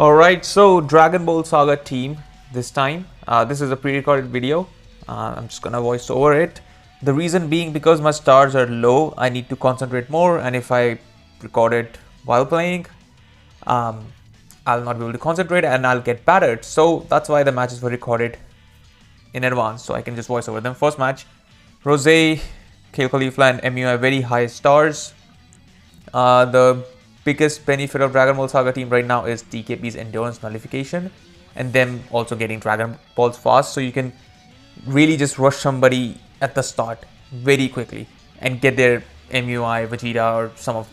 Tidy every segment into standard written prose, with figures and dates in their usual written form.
Alright, so Dragon Ball Saga team this time. This is a pre-recorded video. I'm just gonna voice over it. The reason being because my stars are low, I need to concentrate more, and if I record it while playing, I'll not be able to concentrate and I'll get battered. So that's why the matches were recorded in advance, so I can just voice over them. First match, Rose, Kale Caulifla and MUI very high stars. The biggest benefit of Dragon Ball Saga team right now is DKP's endurance nullification and them also getting Dragon Balls fast, so you can really just rush somebody at the start very quickly and get their MUI, Vegeta or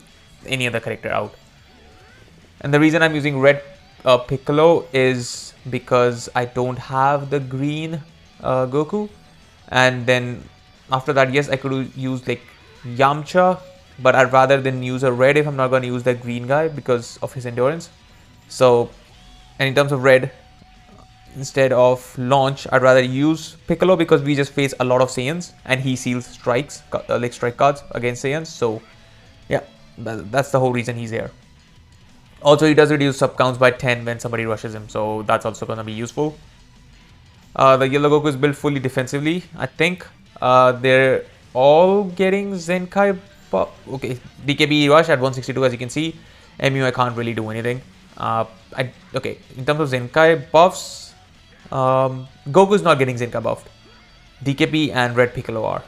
any other character out. And the reason I'm using red Piccolo is because I don't have the green Goku, and then after that, yes, I could use like Yamcha, but I'd rather than use a red if I'm not going to use that green guy because of his endurance. So, and in terms of red, instead of launch, I'd rather use Piccolo because we just face a lot of Saiyans and he seals strikes, like strike cards against Saiyans. So yeah, that's the whole reason he's here. Also, he does reduce sub counts by 10 when somebody rushes him, so that's also going to be useful. The yellow Goku is built fully defensively. I think they're all getting Zenkai. Okay, DKB rush at 162, as you can see. MUI can't really do anything. Okay, in terms of Zenkai buffs, Goku is not getting Zenkai buffed. DKB and Red Piccolo are.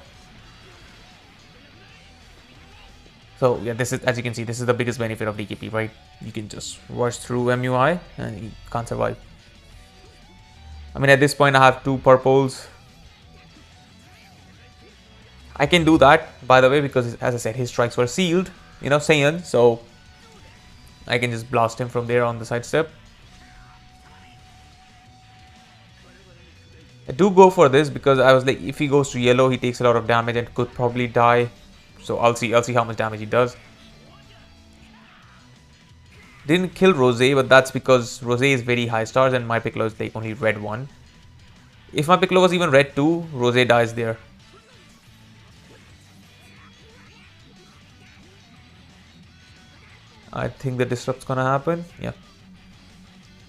So yeah, this is, as you can see, this is the biggest benefit of DKP, right? You can just rush through MUI and he can't survive. I mean, at this point I have 2 purples. I can do that, by the way, because as I said, his strikes were sealed, you know, Saiyan, so I can just blast him from there on the side step. I do go for this because I was like, if he goes to yellow, he takes a lot of damage and could probably die. So I'll see how much damage he does. Didn't kill Rose, but that's because Rose is very high stars and my Piccolo is like only red 1. If my Piccolo was even red 2, Rose dies there. I think the disrupt's gonna happen. Yeah.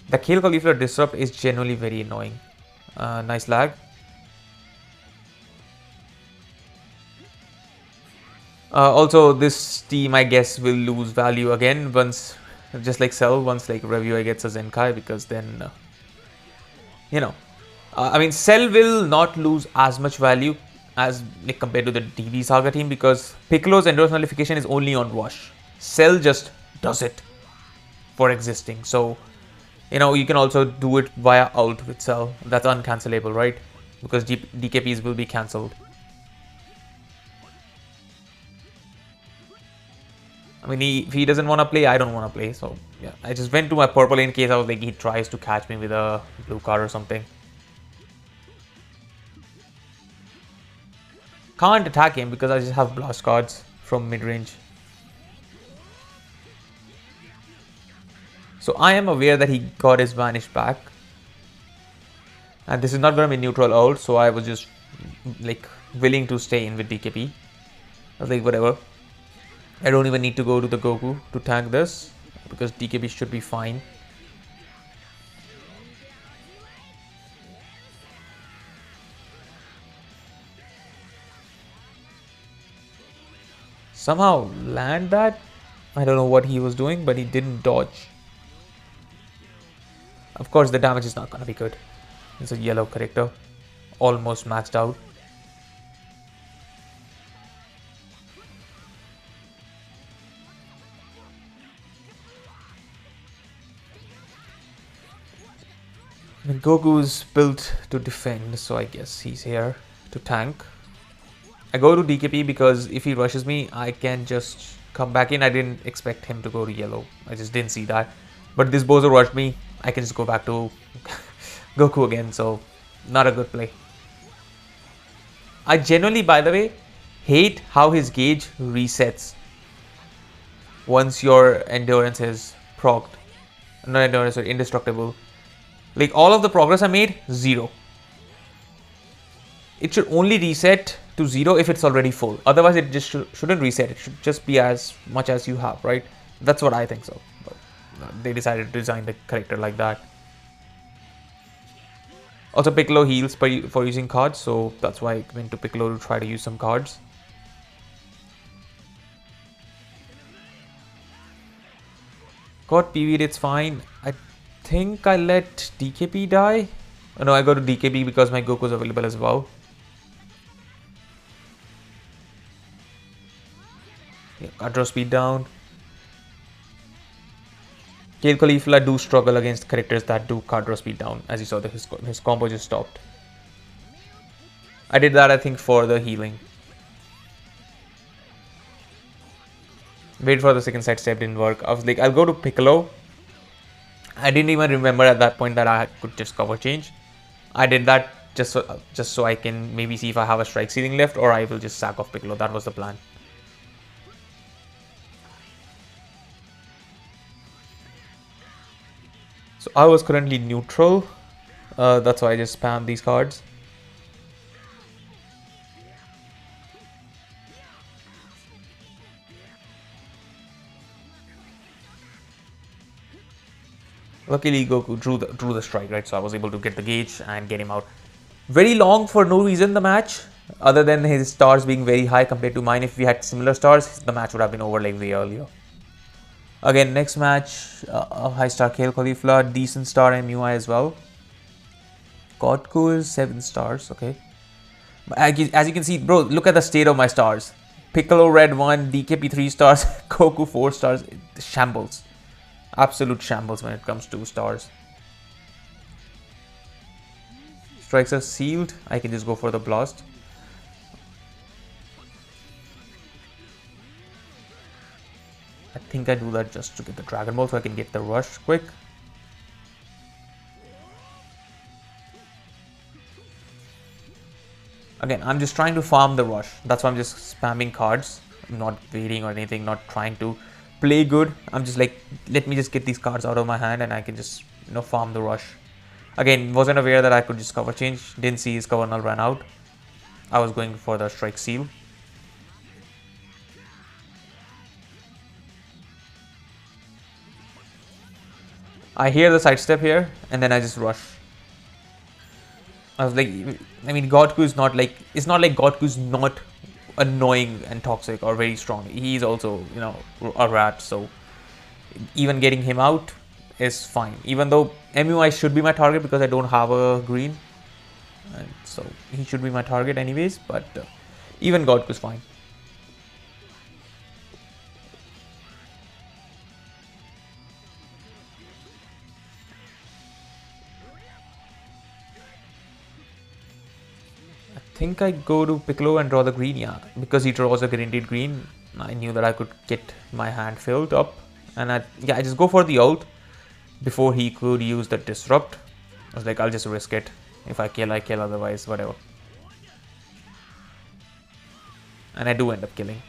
The Kale Caulifla disrupt is generally very annoying. Nice lag. Also, this team, I guess, will lose value again once, just like Cell, once like Reviewer gets a Zenkai, because then, you know, I mean, Cell will not lose as much value as like compared to the DB Saga team because Piccolo's endurance nullification is only on rush. Cell just does it for existing. So, you know, you can also do it via ult with Cell. That's uncancelable, right? Because DKPs will be cancelled. I mean, if he doesn't want to play, I don't want to play. So, yeah, I just went to my purple in case I was like, he tries to catch me with a blue card or something. Can't attack him because I just have blast cards from mid-range. So I am aware that he got his vanish back. And this is not going to be neutral ult, so I was just like willing to stay in with DKP. I was like, whatever. I don't even need to go to the Goku to tank this because DKP should be fine. Somehow land that. I don't know what he was doing, but he didn't dodge. Of course, the damage is not going to be good. It's a yellow character, almost maxed out. And Goku is built to defend, so I guess he's here to tank. I go to DKP because if he rushes me, I can just come back in. I didn't expect him to go to yellow. I just didn't see that. But this Bozo rushed me. I can just go back to Goku again, so not a good play. I generally, by the way, hate how his gauge resets once your endurance is procced. Not endurance, sorry, indestructible. Like all of the progress I made, 0. It should only reset to 0 if it's already full. Otherwise, it just shouldn't reset. It should just be as much as you have, right? That's what I think so. But They decided to design the character like that. Also, Piccolo heals for using cards, so that's why I went to Piccolo to try to use some cards. Got PV'd, it's fine. I think I let DKP die. Oh, no, I go to DKP because my Goku is available as well. Yeah, got draw speed down. Kale Caulifla do struggle against characters that do card draw speed down. As you saw, his combo just stopped. I did that, I think, for the healing. Wait for the second side step, didn't work. I was like, I'll go to Piccolo. I didn't even remember at that point that I could just cover change. I did that just so I can maybe see if I have a strike ceiling left, or I will just sack off Piccolo. That was the plan. So I was currently neutral. That's why I just spammed these cards. Luckily, Goku drew the strike, right? So I was able to get the gauge and get him out. Very long for no reason, the match, other than his stars being very high compared to mine. If we had similar stars, the match would have been over like way earlier. Again, next match, high star Kale Caulifla, decent star MUI as well. Goku is 7 stars, okay. But as you can see, bro, look at the state of my stars. Piccolo red 1, DKP 3 stars, Goku 4 stars, shambles. Absolute shambles when it comes to stars. Strikes are sealed. I can just go for the blast. I think I do that just to get the Dragon Ball so I can get the rush quick. Again, I'm just trying to farm the rush. That's why I'm just spamming cards. I'm not waiting or anything, not trying to play good. I'm just like, let me just get these cards out of my hand and I can just, farm the rush. Again, wasn't aware that I could just cover change. Didn't see his cover null ran out. I was going for the strike seal. I hear the sidestep here and then I just rush. I was like, I mean, Goku is not like, it's not like Goku's not annoying and toxic or very strong. He's also, a rat. So even getting him out is fine. Even though MUI should be my target because I don't have a green. And so he should be my target anyways. But even Goku is fine. I think I go to Piccolo and draw the green, yeah, because he draws a guaranteed green. I knew that I could get my hand filled up, and I just go for the ult before he could use the disrupt. I was like, I'll just risk it. If I kill, I kill, otherwise whatever. And I do end up killing.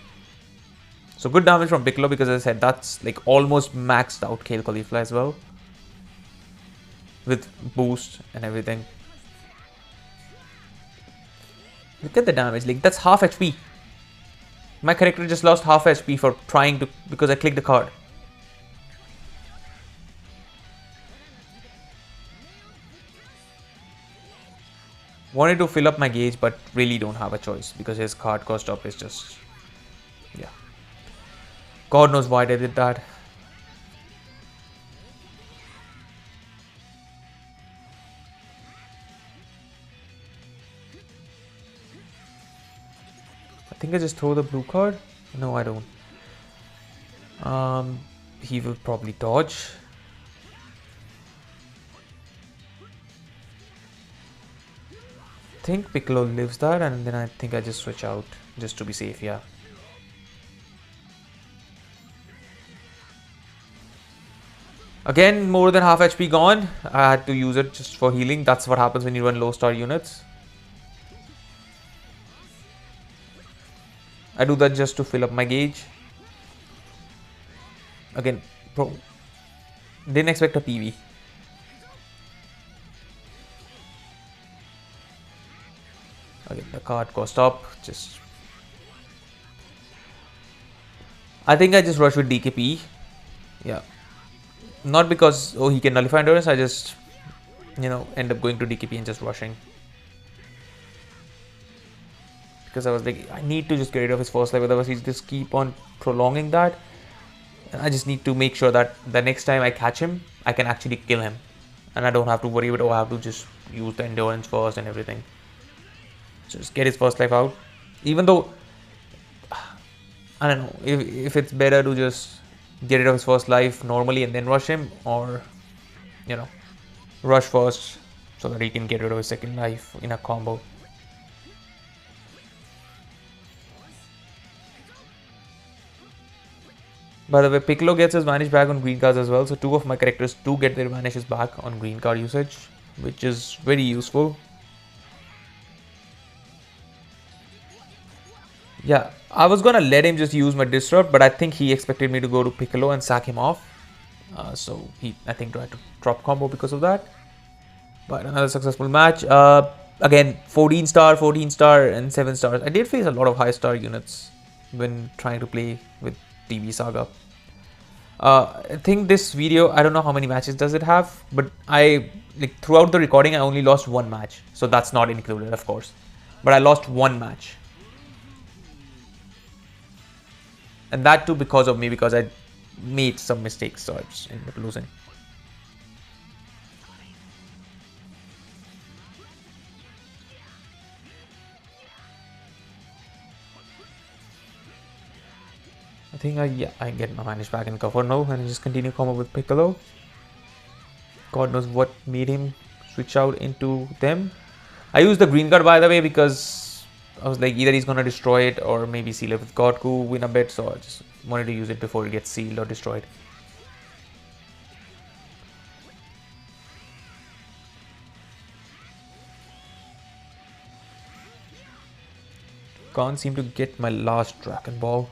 So good damage from Piccolo because, as I said, that's like almost maxed out Kale Caulifla as well, with boost and everything. Look at the damage, like that's half HP. My character just lost half HP for trying to, because I clicked the card. Wanted to fill up my gauge, but really don't have a choice because his card cost up is just, yeah. God knows why they did that. I think I just throw the blue card. No, I don't. He will probably dodge. I think Piccolo lives that, and then I think I just switch out just to be safe, yeah. Again, more than half HP gone. I had to use it just for healing. That's what happens when you run low star units. I do that just to fill up my gauge. Again, bro, didn't expect a PV. Again, the card cost up. Just, I think I just rush with DKP. Yeah. Not because, oh, he can nullify endurance, I just, you know, end up going to DKP and just rushing. Because I was like, I need to just get rid of his first life, otherwise he's just keep on prolonging that. And I just need to make sure that the next time I catch him, I can actually kill him. And I don't have to worry about, oh, I have to just use the endurance first and everything. So just get his first life out. Even though, I don't know, if it's better to just get rid of his first life normally and then rush him, or, you know, rush first so that he can get rid of his second life in a combo. By the way, Piccolo gets his vanish back on green cards as well, so two of my characters do get their vanishes back on green card usage, which is very useful. Yeah, I was gonna let him just use my disrupt, but I think he expected me to go to Piccolo and sack him off. So he, I think, tried to drop combo because of that. But another successful match. Again, 14 star, 14 star, and 7 stars. I did face a lot of high star units when trying to play with DB Saga. I think this video, I don't know how many matches does it have, but like throughout the recording I only lost one match, so that's not included, of course, but I lost one match, and that too because of me, because I made some mistakes, so I just ended up losing. I think I get my vanish back in cover now and I just continue combo with Piccolo. God knows what made him switch out into them. I used the green card, by the way, because I was like, either he's gonna destroy it or maybe seal it with Goku, win a bit, so I just wanted to use it before it gets sealed or destroyed. Can't seem to get my last Dragon Ball.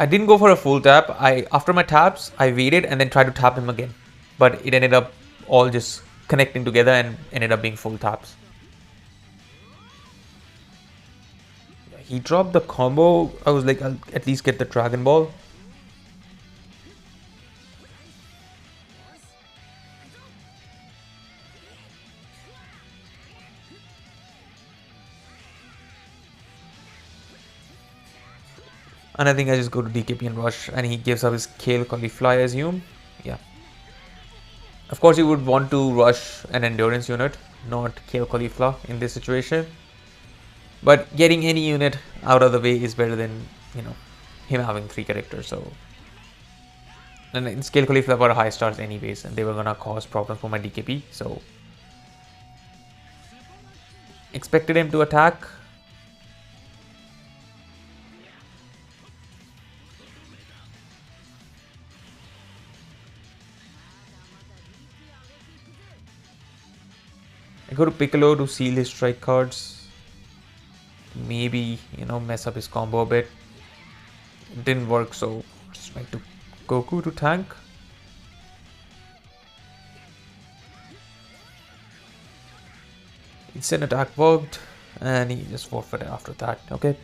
I didn't go for a full tap. After my taps, I waited and then tried to tap him again. But it ended up all just connecting together and ended up being full taps. He dropped the combo. I was like, I'll at least get the Dragon Ball. And I think I just go to DKP and rush, and he gives up his Kale Caulifly, I assume. Yeah. Of course, you would want to rush an endurance unit, not Kale Caulifly in this situation. But getting any unit out of the way is better than, you know, him having 3 characters. So, and Scale Caulifly were high stars anyways, and they were gonna cause problems for my DKP. So, expected him to attack. I go to Piccolo to seal his strike cards. Maybe, you know, mess up his combo a bit. It didn't work, so just went to Goku to tank. Instant attack worked, and he just forfeited after that. Okay.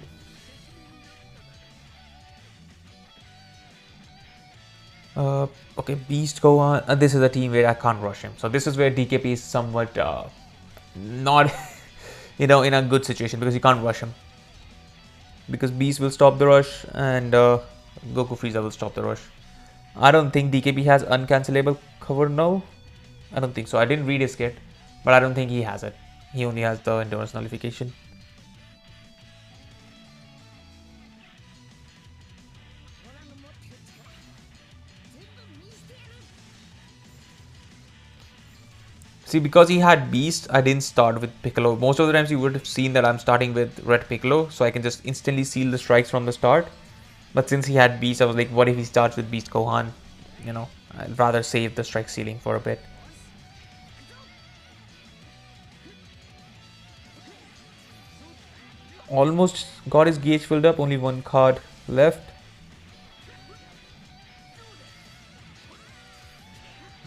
Okay, Beast go on. This is a team where I can't rush him. So this is where DKP is somewhat not, you know, in a good situation, because you can't rush him. Because Beast will stop the rush and Goku Frieza will stop the rush. I don't think DKP has uncancelable cover now. I don't think so. I didn't read his kit, but I don't think he has it. He only has the endurance nullification. See, because he had Beast, I didn't start with Piccolo. Most of the times you would have seen that I'm starting with Red Piccolo, so I can just instantly seal the strikes from the start. But since he had Beast, I was like, what if he starts with Beast Gohan? You know, I'd rather save the strike sealing for a bit. Almost got his gauge filled up, only one card left.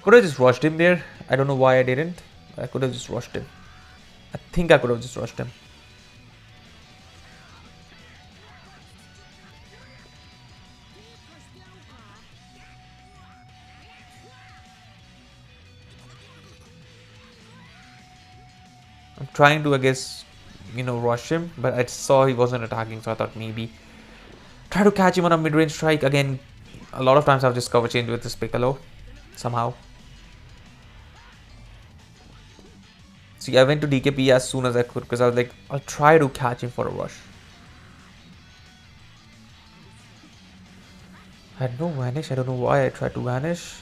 Could have just rushed him there. I don't know why I didn't. I could have just rushed him. I think I could have just rushed him. I'm trying to, I guess, rush him, but I saw he wasn't attacking, so I thought maybe try to catch him on a mid-range strike. Again, a lot of times I've just cover changed with this Piccolo, somehow. See, I went to DKP as soon as I could because I was like, I'll try to catch him for a rush. I had no vanish. I don't know why I tried to vanish.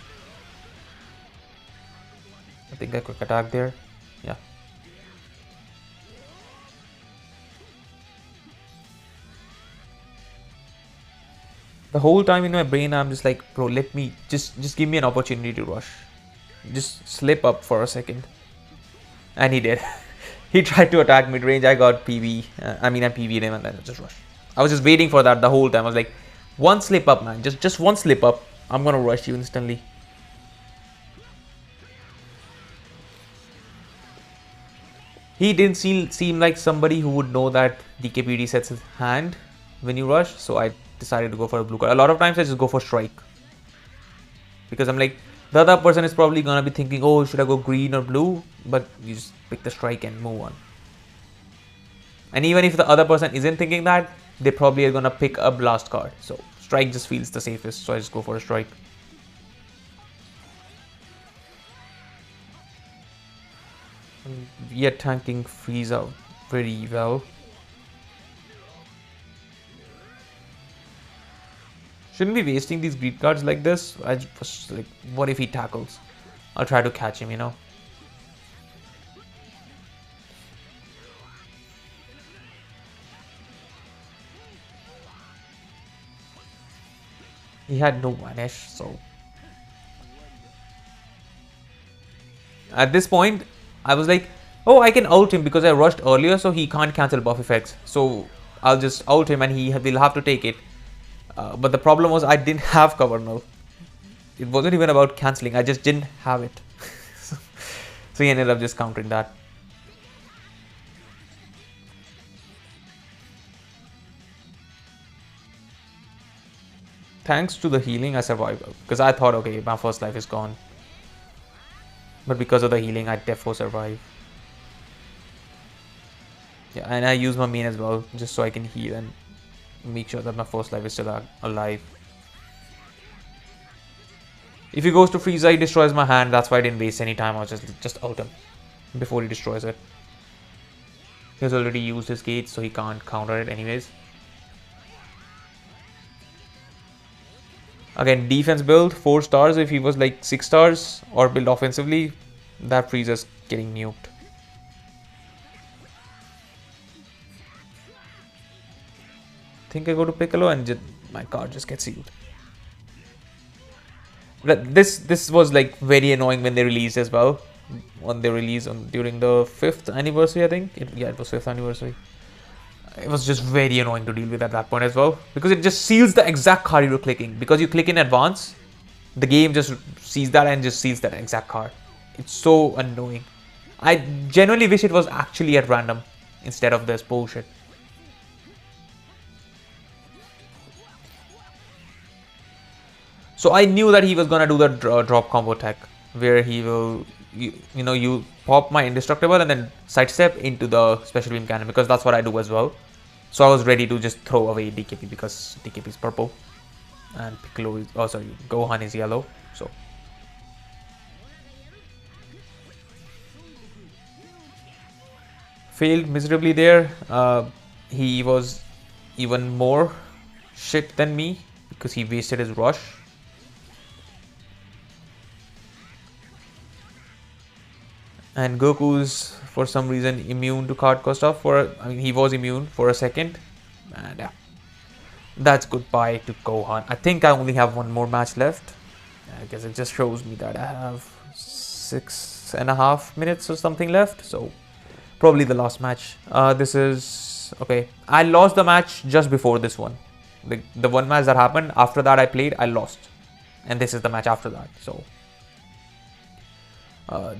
I think I quick attack there. Yeah. The whole time in my brain, I'm just like, bro, let me just give me an opportunity to rush. Just slip up for a second. And he did. He tried to attack mid-range. I got PB. I PB'd him and then just rushed. I was just waiting for that the whole time. I was like, one slip up, man. Just one slip up. I'm gonna rush you instantly. He didn't seem like somebody who would know that DKP resets his hand when you rush. So I decided to go for a blue card. A lot of times I just go for strike. Because I'm like, the other person is probably gonna be thinking, oh, should I go green or blue? But you just pick the strike and move on. And even if the other person isn't thinking that, they probably are gonna pick a blast card. So strike just feels the safest, so I just go for a strike. And we are tanking Frieza very well. Shouldn't be wasting these greed cards like this. I was like, what if he tackles? I'll try to catch him, He had no vanish, so at this point I was like, oh, I can ult him because I rushed earlier, so he can't cancel buff effects. So I'll just ult him and he will have to take it. But the problem was I didn't have cover null. It wasn't even about cancelling, I just didn't have it. So he ended up just countering that. Thanks to the healing, I survived. Because I thought, okay, my first life is gone. But because of the healing, I defo survive. Yeah, and I use my main as well, just so I can heal and make sure that my first life is still alive. If he goes to Frieza, he destroys my hand. That's why I didn't waste any time. I was just ult him before he destroys it. He has already used his gates, so he can't counter it anyways. Again, defense build, 4 stars. If he was like 6 stars or build offensively, that Frieza's getting nuked. I think I go to Piccolo and my card just gets sealed. But this was like very annoying when they released as well. When they released during the 5th anniversary, I think. It was 5th anniversary. It was just very annoying to deal with at that point as well, because it just seals the exact card you were clicking. Because you click in advance, the game just sees that and just seals that exact card. It's so annoying. I genuinely wish it was actually at random instead of this bullshit. So I knew that he was gonna do the drop combo tech, where he will, you pop my indestructible and then sidestep into the special beam cannon, because that's what I do as well. So I was ready to just throw away DKP because DKP is purple and Piccolo is, oh sorry, Gohan is yellow. So failed miserably there. He was even more shit than me because he wasted his rush. And Goku's for some reason immune to card cost off he was immune for a second. And yeah, that's goodbye to Gohan. I think I only have one more match left. I guess it just shows me that I have 6.5 minutes or something left. So probably the last match. This is okay. I lost the match just before this one. The one match that happened after that I played, I lost, and this is the match after that. So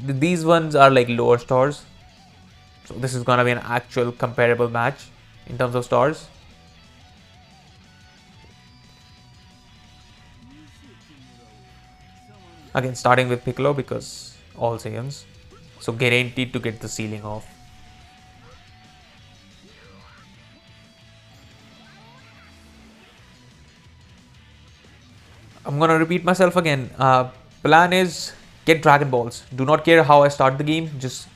these ones are like lower stars, so this is gonna be an actual comparable match in terms of stars. Again, starting with Piccolo because all Saiyans, so guaranteed to get the ceiling off. I'm gonna repeat myself again. Plan is get Dragon Balls. Do not care how I start the game. Just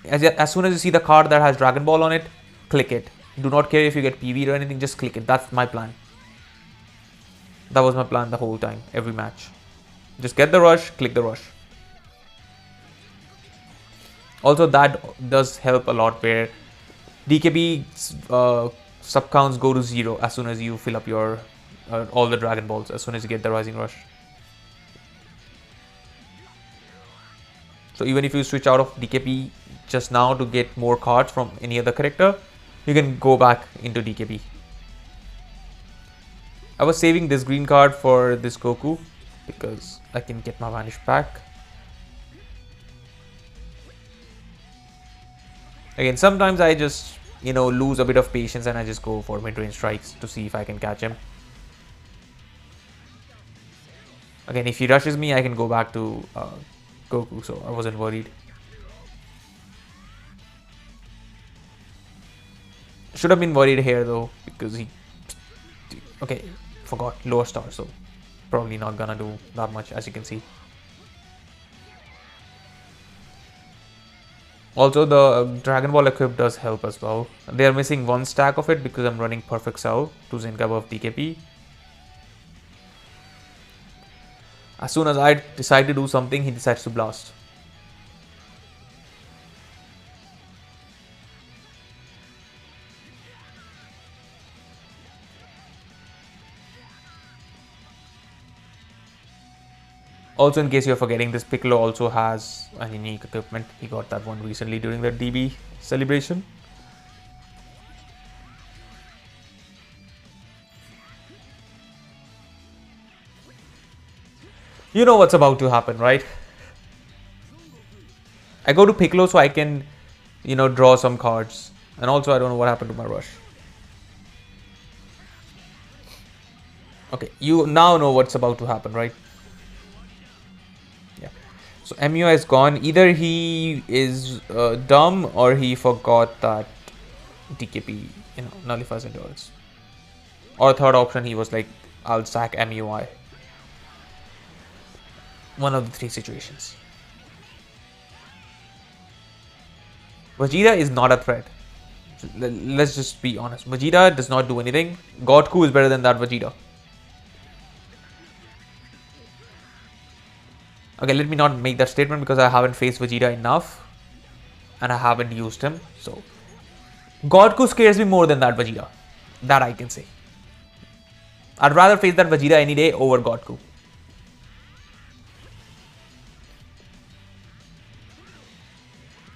as soon as you see the card that has Dragon Ball on it, click it. Do not care if you get PV'd or anything. Just click it. That's my plan. That was my plan the whole time, every match. Just get the rush, click the rush. Also, that does help a lot where DKB sub counts go to 0 as soon as you fill up your all the Dragon Balls, as soon as you get the Rising Rush. So even if you switch out of DKB just now to get more cards from any other character, you can go back into DKB. I was saving this green card for this Goku because I can get my Vanish back. Again, sometimes I just, lose a bit of patience and I just go for mid-range strikes to see if I can catch him. Again, if he rushes me, I can go back to Goku, so I wasn't worried. Should have been worried here though, because he... Okay, forgot, lower star, so probably not gonna do that much, as you can see. Also, the Dragon Ball equip does help as well. They are missing one stack of it because I'm running Perfect Cell to Zenka above DKP. As soon as I decide to do something, he decides to blast. Also, in case you're forgetting, this Piccolo also has a unique equipment. He got that one recently during the DB celebration. You know what's about to happen, right? I go to Piccolo so I can, draw some cards. And also, I don't know what happened to my rush. Okay, you now know what's about to happen, right? Yeah. So MUI is gone. Either he is dumb or he forgot that DKP, nullifies endurance. Or third option, he was like, I'll sack MUI. One of the three situations. Vegeta is not a threat. Let's just be honest. Vegeta does not do anything. Goku is better than that Vegeta. Okay, let me not make that statement because I haven't faced Vegeta enough. And I haven't used him. So, Goku scares me more than that Vegeta. That I can say. I'd rather face that Vegeta any day over Goku.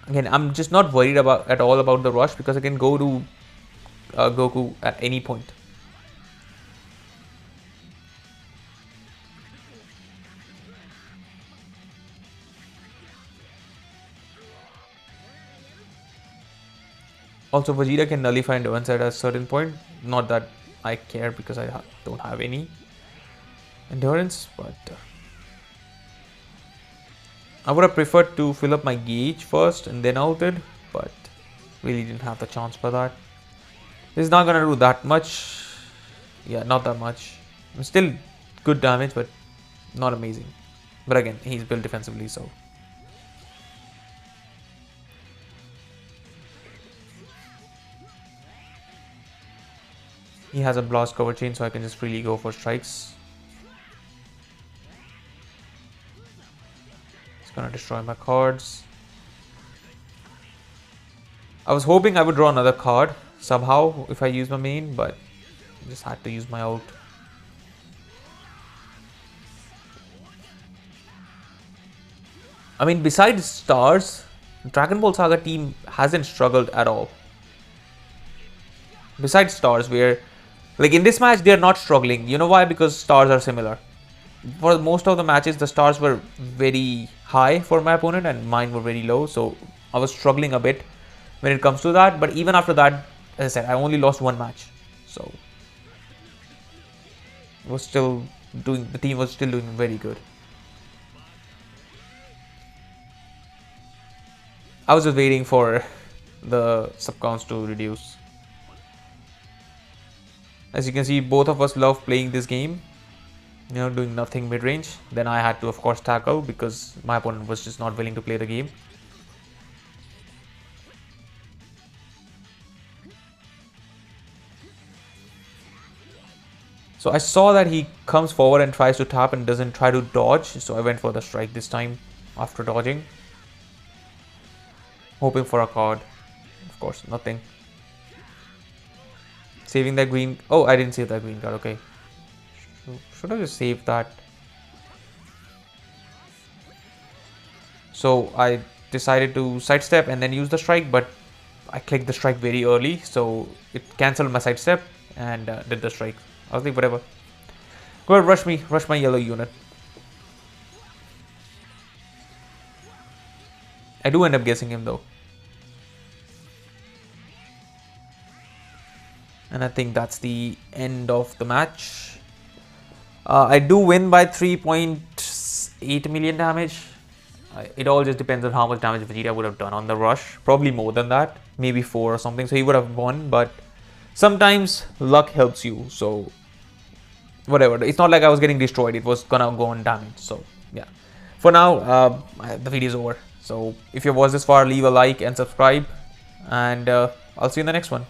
Again, I'm just not worried at all about the rush because I can go to Goku at any point. Also, Vegeta can nullify endurance at a certain point. Not that I care because I don't have any endurance, but I would have preferred to fill up my gauge first and then outed, but really didn't have the chance for that. This is not gonna do that much. Yeah, not that much. Still good damage, but not amazing. But again, he's built defensively, so. He has a blast cover chain, so I can just freely go for strikes. It's gonna destroy my cards. I was hoping I would draw another card somehow if I use my main, but I just had to use my out. I mean, besides stars, Dragon Ball Saga team hasn't struggled at all. Besides stars, where like in this match, they're not struggling. You know why? Because stars are similar. For most of the matches, the stars were very high for my opponent and mine were very low. So I was struggling a bit when it comes to that. But even after that, as I said, I only lost one match. So the team was still doing very good. I was just waiting for the sub counts to reduce. As you can see, both of us love playing this game. you know, doing nothing mid-range. Then I had to, of course, tackle because my opponent was just not willing to play the game. So I saw that he comes forward and tries to tap and doesn't try to dodge. So I went for the strike this time after dodging. Hoping for a card. Of course, nothing. Saving that green. Oh, I didn't save that green card. Okay. Should I just save that? So I decided to sidestep and then use the strike, but I clicked the strike very early. So it cancelled my sidestep and did the strike. I was like, whatever. Go ahead, rush me. Rush my yellow unit. I do end up guessing him though. And I think that's the end of the match. I do win by 3.8 million damage. It all just depends on how much damage Vegeta would have done on the rush. Probably more than that. Maybe 4 or something. So he would have won. But sometimes luck helps you. So whatever. It's not like I was getting destroyed. It was gonna go on damage. So yeah. For now, the video is over. So if you've watched this far, leave a like and subscribe. And I'll see you in the next one.